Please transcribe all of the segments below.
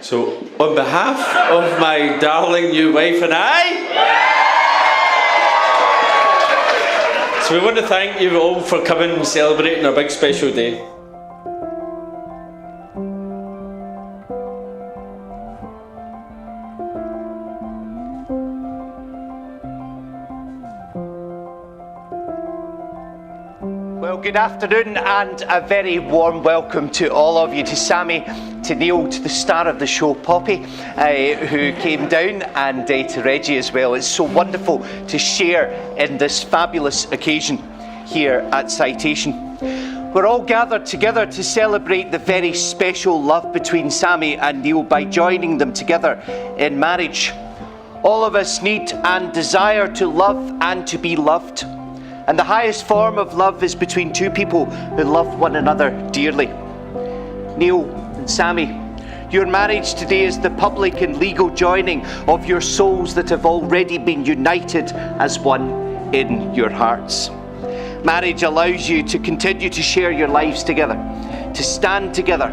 So, on behalf of my darling new wife and I, so we want to thank you all for coming and celebrating our big special day. Well, good afternoon and a very warm welcome to all of you, to Sami, to Neil, to the star of the show, Poppy, who came down, and to Reggie as well. It's so wonderful to share in this fabulous occasion here at Citation. We're all gathered together to celebrate the very special love between Sami and Neil by joining them together in marriage. All of us need and desire to love and to be loved. And the highest form of love is between two people who love one another dearly. Neil and Sami, your marriage today is the public and legal joining of your souls that have already been united as one in your hearts. Marriage allows you to continue to share your lives together, to stand together,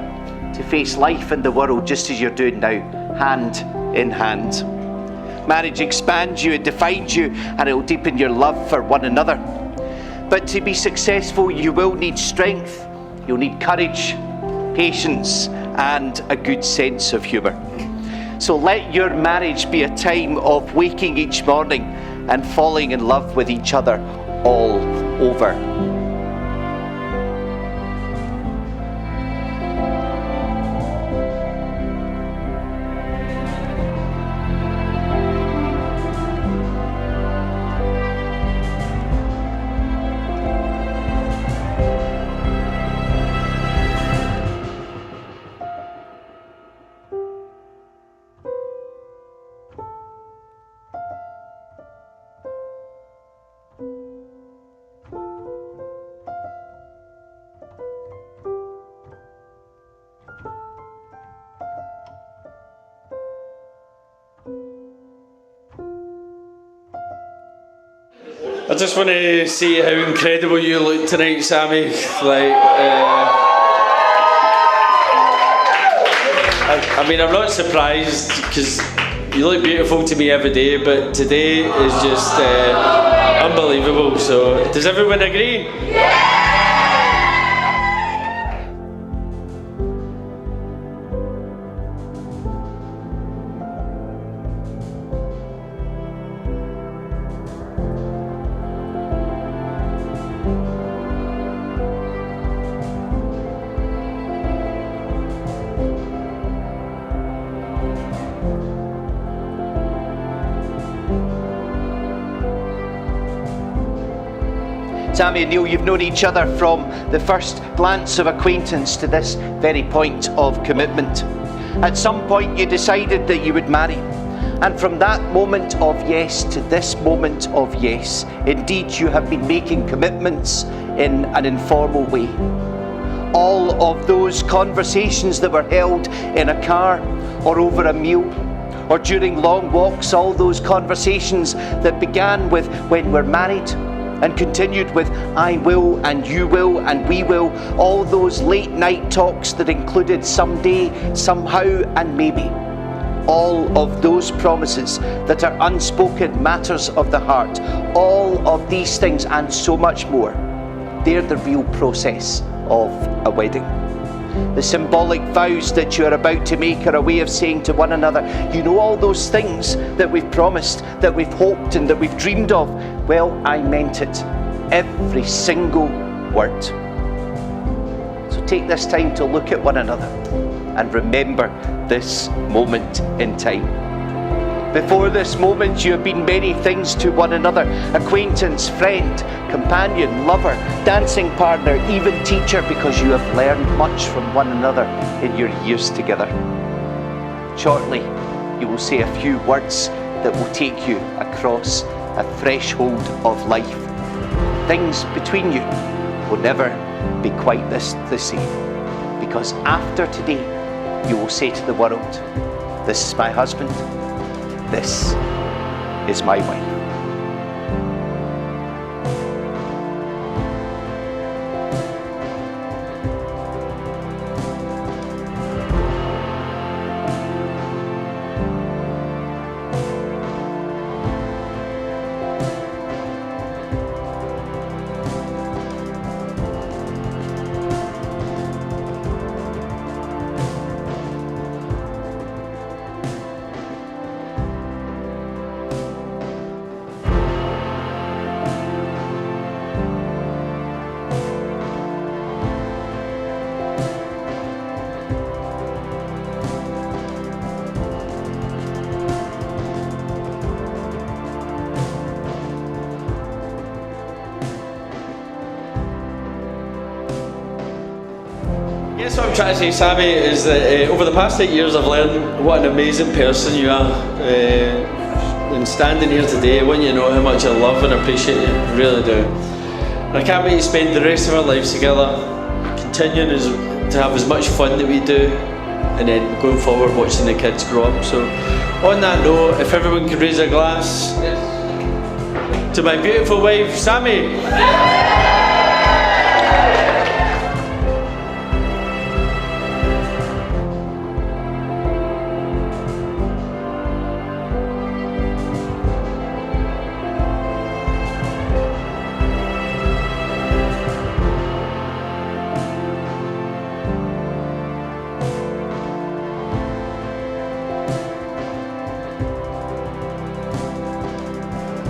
to face life and the world just as you're doing now, hand in hand. Marriage expands you, it defines you, and it will deepen your love for one another. But to be successful, you will need strength, you'll need courage, patience, and a good sense of humour. So let your marriage be a time of waking each morning and falling in love with each other all over. I just want to say how incredible you look tonight, Sami. I mean, I'm not surprised because you look beautiful to me every day, but today is just unbelievable. So, does everyone agree? Yeah! Sami and Neil, you've known each other from the first glance of acquaintance to this very point of commitment. At some point you decided that you would marry, and from that moment of yes to this moment of yes, indeed you have been making commitments in an informal way. All of those conversations that were held in a car or over a meal or during long walks, all those conversations that began with when we're married and continued with I will and you will and we will, all those late night talks that included someday, somehow and maybe. All of those promises that are unspoken matters of the heart, all of these things and so much more, they're the real process of a wedding. The symbolic vows that you are about to make are a way of saying to one another, you know, all those things that we've promised, that we've hoped and that we've dreamed of, well, I meant it, every single word. So take this time to look at one another and remember this moment in time. Before this moment, you have been many things to one another: acquaintance, friend, companion, lover, dancing partner, even teacher, because you have learned much from one another in your years together. Shortly, you will say a few words that will take you across a threshold of life. Things between you will never be quite the same, because after today, you will say to the world, this is my husband, this is my wife. guess what I'm trying to say, Sammy, is that over the past 8 years I've learned what an amazing person you are. And standing here today, I want you to know how much I love and appreciate you. I really do. And I can't wait to spend the rest of our lives together, continuing to have as much fun that we do, and then going forward watching the kids grow up. So on that note, if everyone could raise a glass to my beautiful wife, Sammy.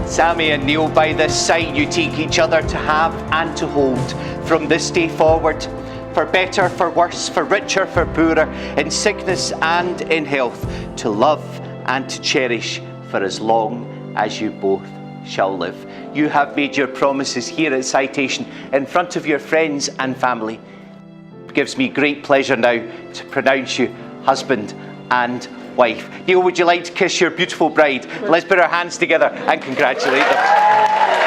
Sami and Neil, by this sign you take each other to have and to hold from this day forward, for better, for worse, for richer, for poorer, in sickness and in health, to love and to cherish for as long as you both shall live. You have made your promises here at Citation in front of your friends and family. It gives me great pleasure now to pronounce you husband and wife. Neil, would you like to kiss your beautiful bride? Let's put our hands together and congratulate them.